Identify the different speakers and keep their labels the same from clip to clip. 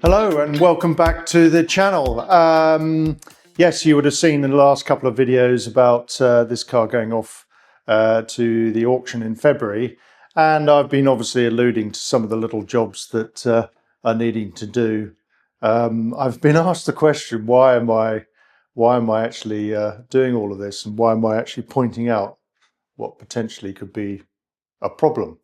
Speaker 1: Hello and welcome back to the channel. Yes, you would have seen in the last couple of videos about this car going off to the auction in February, and I've been obviously alluding to some of the little jobs that are needing to do. I've been asked the question, why am I actually doing all of this, and why am I actually pointing out what potentially could be a problem?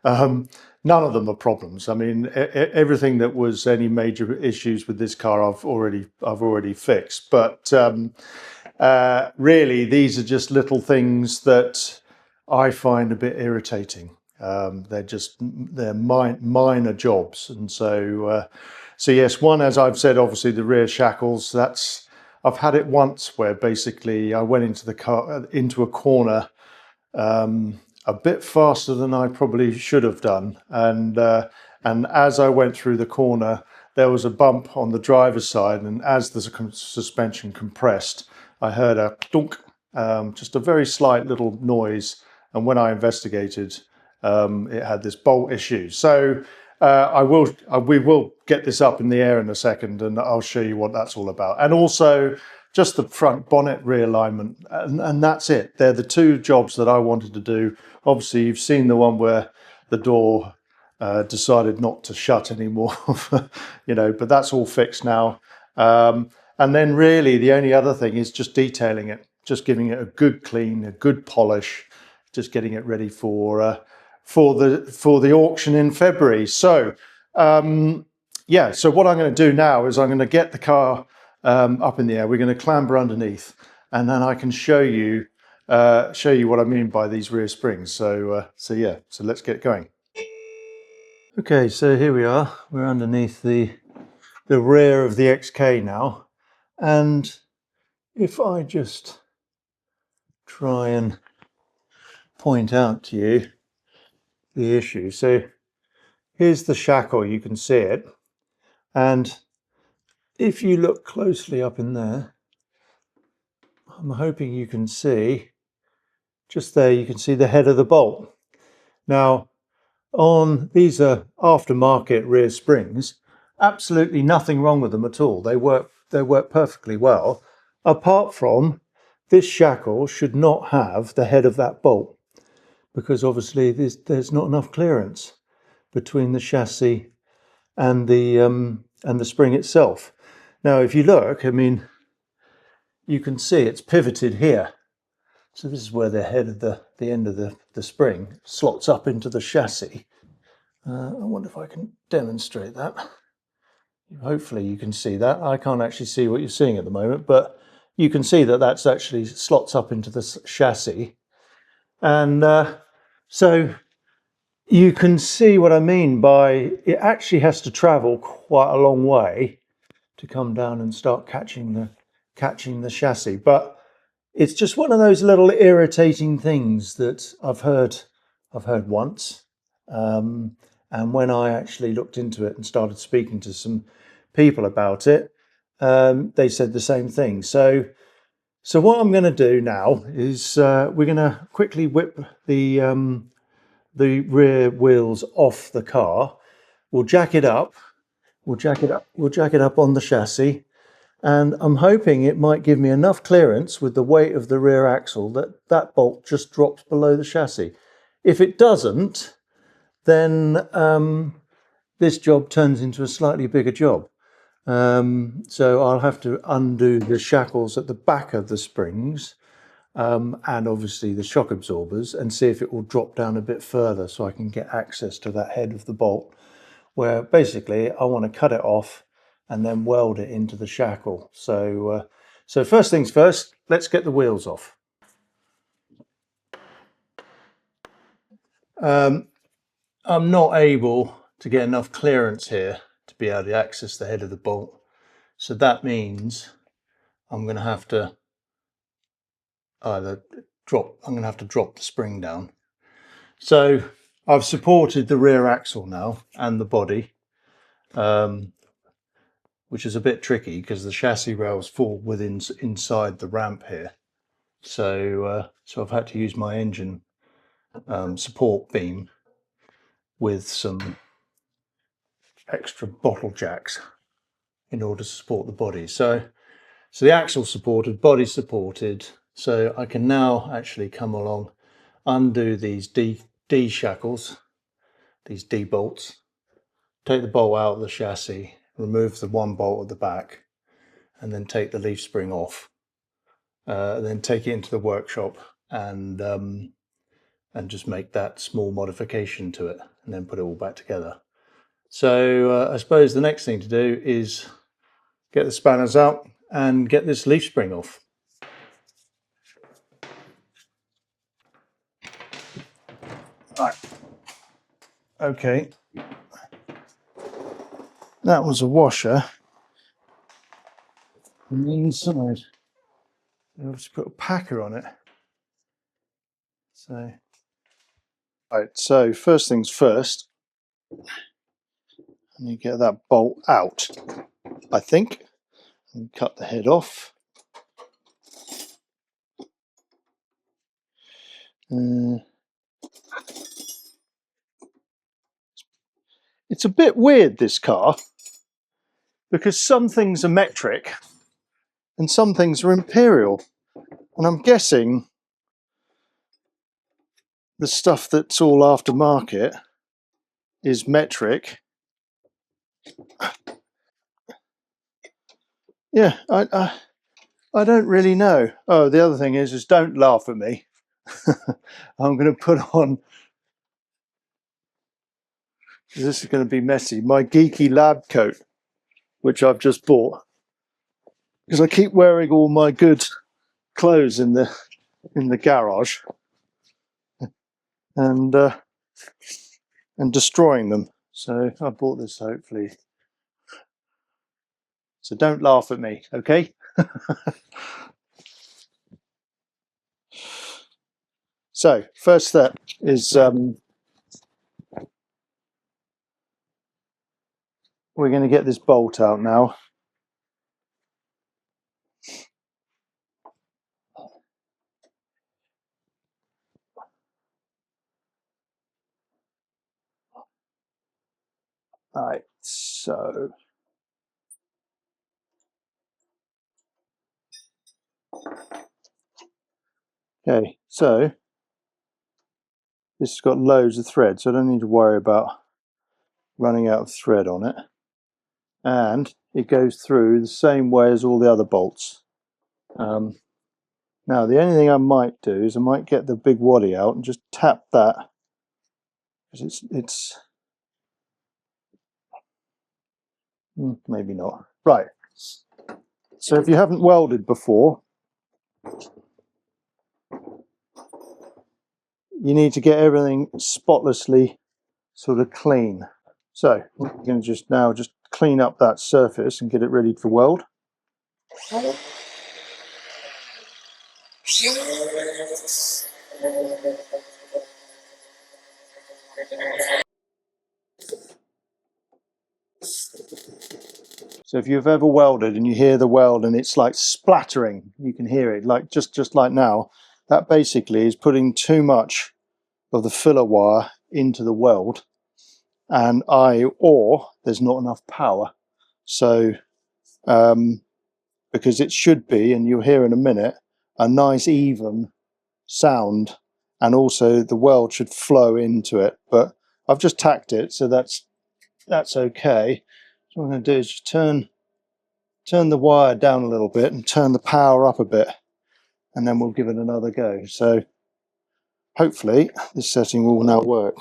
Speaker 1: None of them are problems. I mean, everything that was any major issues with this car, I've already fixed. But really, these are just little things that I find a bit irritating. They're minor jobs, and so yes, one, as I've said, obviously the rear shackles. I've had it once where basically I went into the car into a corner a bit faster than I probably should have done, and as I went through the corner, there was a bump on the driver's side, and as the suspension compressed, I heard a dunk, just a very slight little noise, and when I investigated, it had this bolt issue. So we will get this up in the air in a second, and I'll show you what that's all about. And also just the front bonnet realignment, and that's it. They're the two jobs that I wanted to do. Obviously, you've seen the one where the door decided not to shut anymore, but that's all fixed now. And then really the only other thing is just detailing it, just giving it a good clean, a good polish, just getting it ready for the auction in February. So yeah, so what I'm going to do now is I'm going to get the car up in the air. We're going to clamber underneath, and then I can show you what I mean by these rear springs. So yeah, so let's get going. Okay, so here we are. We're underneath the rear of the XK now, and if I just try and point out to you the issue. So here's the shackle, you can see it, and if you look closely up in there, I'm hoping you can see, just there you can see the head of the bolt. Now, these are aftermarket rear springs, absolutely nothing wrong with them at all. They work perfectly well, apart from this shackle should not have the head of that bolt, because obviously there's not enough clearance between the chassis and the spring itself. Now, if you look, I mean, you can see it's pivoted here. So this is where the head of the end of the spring slots up into the chassis. I wonder if I can demonstrate that. Hopefully you can see that. I can't actually see what you're seeing at the moment, but you can see that that's actually slots up into the chassis. And so you can see what I mean by it actually has to travel quite a long way to come down and start catching the chassis. But it's just one of those little irritating things that I've heard once, and when I actually looked into it and started speaking to some people about it, they said the same thing. So what I'm going to do now is we're going to quickly whip the rear wheels off the car. We'll jack it up. We'll jack it up on the chassis. And I'm hoping it might give me enough clearance with the weight of the rear axle that bolt just drops below the chassis. If it doesn't, then this job turns into a slightly bigger job. So I'll have to undo the shackles at the back of the springs, and obviously the shock absorbers, and see if it will drop down a bit further so I can get access to that head of the bolt, where basically I want to cut it off and then weld it into the shackle. So first things first, let's get the wheels off. I'm not able to get enough clearance here to be able to access the head of the bolt. So that means I'm going to have to drop the spring down. So I've supported the rear axle now and the body, which is a bit tricky because the chassis rails fall inside the ramp here. So I've had to use my engine support beam with some extra bottle jacks in order to support the body. So the axle supported, body supported. So I can now actually come along, undo these D shackles, these D bolts, take the bolt out of the chassis, remove the one bolt at the back, and then take the leaf spring off. Then take it into the workshop and just make that small modification to it, and then put it all back together. So I suppose the next thing to do is get the spanners out and get this leaf spring off. Right. Okay. That was a washer on the inside. I'll just put a packer on it. So, right. So first things first, and you get that bolt out, I think, and cut the head off. It's a bit weird, this car, because some things are metric and some things are imperial, and I'm guessing the stuff that's all aftermarket is metric. Yeah, I don't really know. Oh, the other thing is don't laugh at me. I'm going to put on, this is going to be messy, my geeky lab coat, which I've just bought, because I keep wearing all my good clothes in the garage and destroying them. So I bought this, hopefully. So don't laugh at me, okay? So first step is we're going to get this bolt out now. Right, so okay, so this has got loads of thread, so I don't need to worry about running out of thread on it. And it goes through the same way as all the other bolts. Now, the only thing I might do is I might get the big waddy out and just tap that, because it's maybe not. Right. So if you haven't welded before, you need to get everything spotlessly sort of clean. So we're going to just clean up that surface and get it ready for weld. So if you've ever welded and you hear the weld and it's like splattering, you can hear it, like just like now, that basically is putting too much of the filler wire into the weld, and or there's not enough power. So because it should be, and you'll hear in a minute, a nice even sound, and also the weld should flow into it. But I've just tacked it, so that's okay. So what I'm going to do is just turn the wire down a little bit and turn the power up a bit, and then we'll give it another go. So hopefully this setting will now work.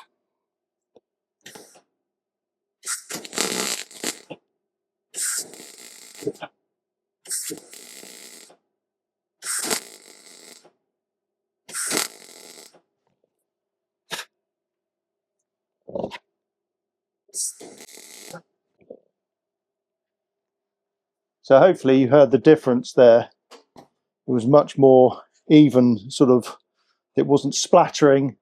Speaker 1: So hopefully you heard the difference there. It was much more even, sort of, it wasn't splattering,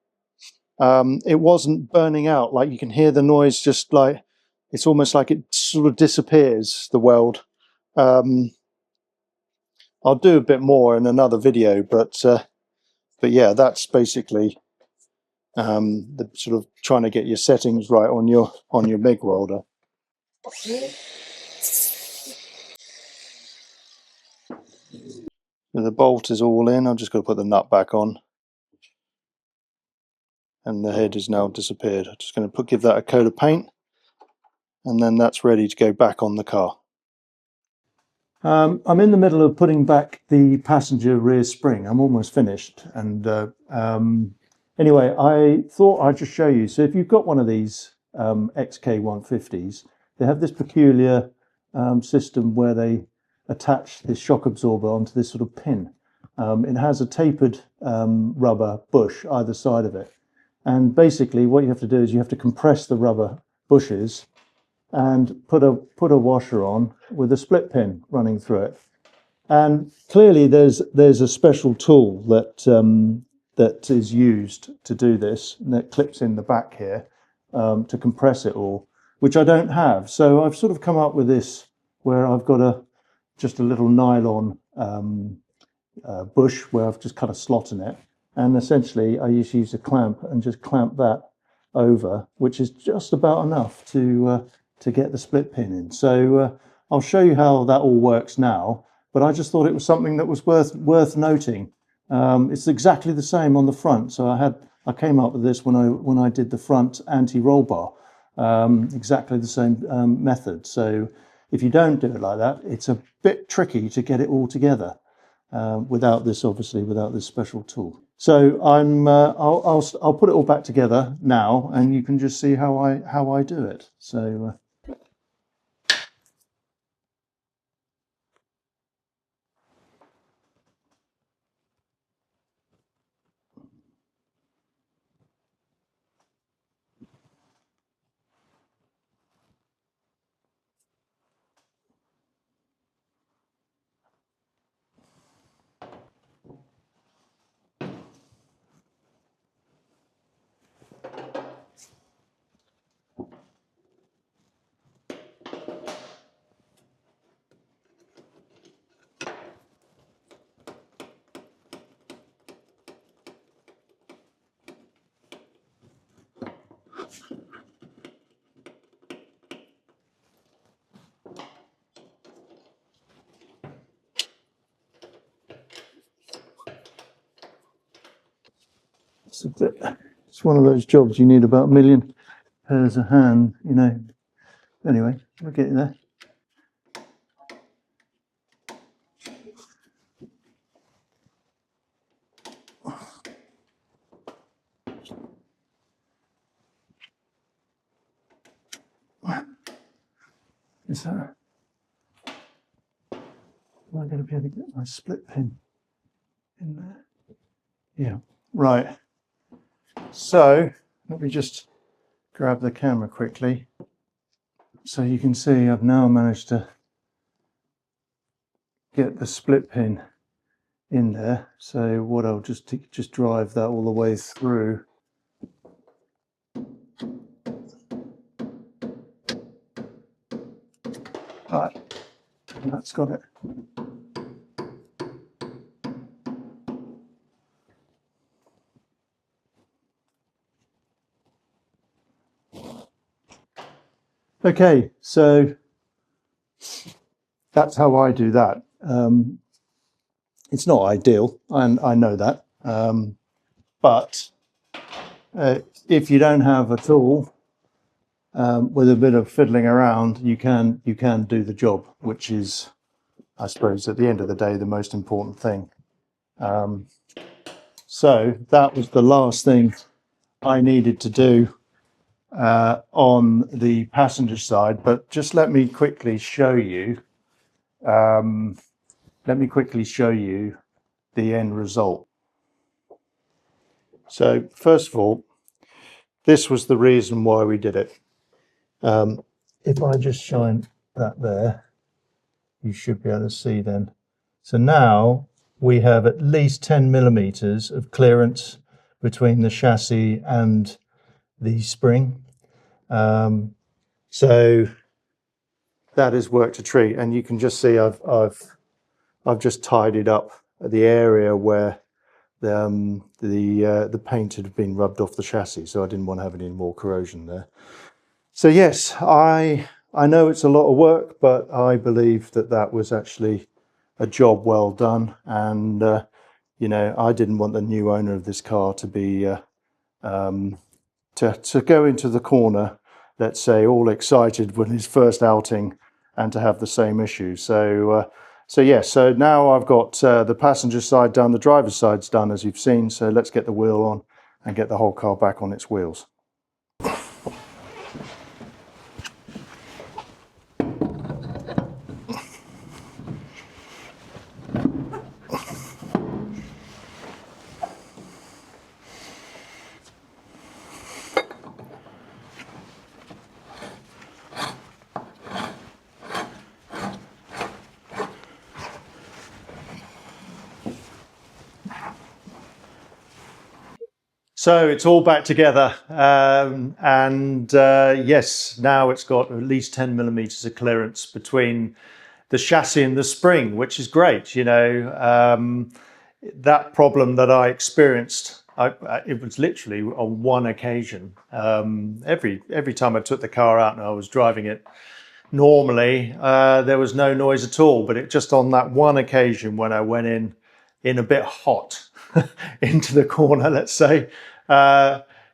Speaker 1: it wasn't burning out, like you can hear the noise, just like it's almost like it sort of disappears, the weld. I'll do a bit more in another video, but yeah, that's basically the sort of trying to get your settings right on your MIG welder. So the bolt is all in. I'm just going to put the nut back on, and the head is now disappeared. I'm just going to give that a coat of paint, and then that's ready to go back on the car. I'm in the middle of putting back the passenger rear spring. I'm almost finished, and anyway, I thought I'd just show you. So if you've got one of these XK150s, they have this peculiar system where they attach this shock absorber onto this sort of pin. It has a tapered rubber bush either side of it, and basically what you have to do is you have to compress the rubber bushes and put a washer on with a split pin running through it. And clearly there's a special tool that is used to do this, and that clips in the back here to compress it all, which I don't have. So I've sort of come up with this where I've got just a little nylon bush where I've just cut a slot in it, and essentially I used to use a clamp and just clamp that over, which is just about enough to get the split pin in. So I'll show you how that all works now, but I just thought it was something that was worth noting. It's exactly the same on the front. So I came up with this when I did the front anti-roll bar, exactly the same method. So if you don't do it like that, it's a bit tricky to get it all together without this special tool. So I'll put it all back together now, and you can just see how I do it. So. It's one of those jobs you need about a million pairs of hands, you know. Anyway, we'll get you there. Is that? Am I going to be able to get my split pin in there? Yeah. Right. So let me just grab the camera quickly. So you can see I've now managed to get the split pin in there. So what I'll just drive that all the way through. Right, that's got it. Okay, so that's how I do that. It's not ideal, and I know that, but if you don't have a tool, with a bit of fiddling around, you can do the job, which is, I suppose, at the end of the day, the most important thing. So that was the last thing I needed to do on the passenger side, but just let me quickly show you. Let me quickly show you the end result. So first of all, this was the reason why we did it. If I just shine that there, you should be able to see then. So now we have at least 10 millimeters of clearance between the chassis and the spring. So that is worked a treat, and you can just see I've just tidied up the area where the paint had been rubbed off the chassis, so I didn't want to have any more corrosion there. So yes, I know it's a lot of work, but I believe that that was actually a job well done. And you know, I didn't want the new owner of this car to be to go into the corner, let's say, all excited when his first outing, and to have the same issue. So so now I've got the passenger side done, the driver's side's done, as you've seen. So let's get the wheel on and get the whole car back on its wheels. So it's all back together, yes, now it's got at least 10 millimeters of clearance between the chassis and the spring, which is great. You know, that problem that I experienced, it was literally on one occasion. Every time I took the car out and I was driving it normally, there was no noise at all. But it just on that one occasion when I went in a bit hot into the corner, let's say,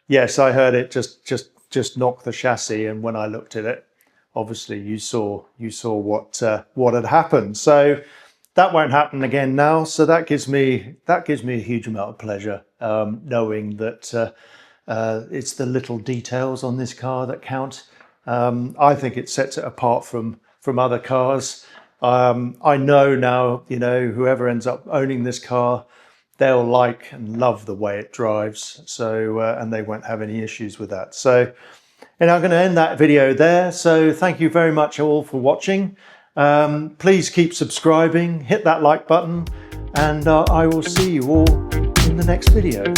Speaker 1: yes, I heard it just knock the chassis. And when I looked at it, obviously you saw what had happened. So that won't happen again now. So that gives me a huge amount of pleasure, knowing that it's the little details on this car that count. I think it sets it apart from other cars. I know now, you know, whoever ends up owning this car, they'll like and love the way it drives. So, and they won't have any issues with that. So, and I'm going to end that video there. So thank you very much all for watching. Please keep subscribing, hit that like button, and I will see you all in the next video.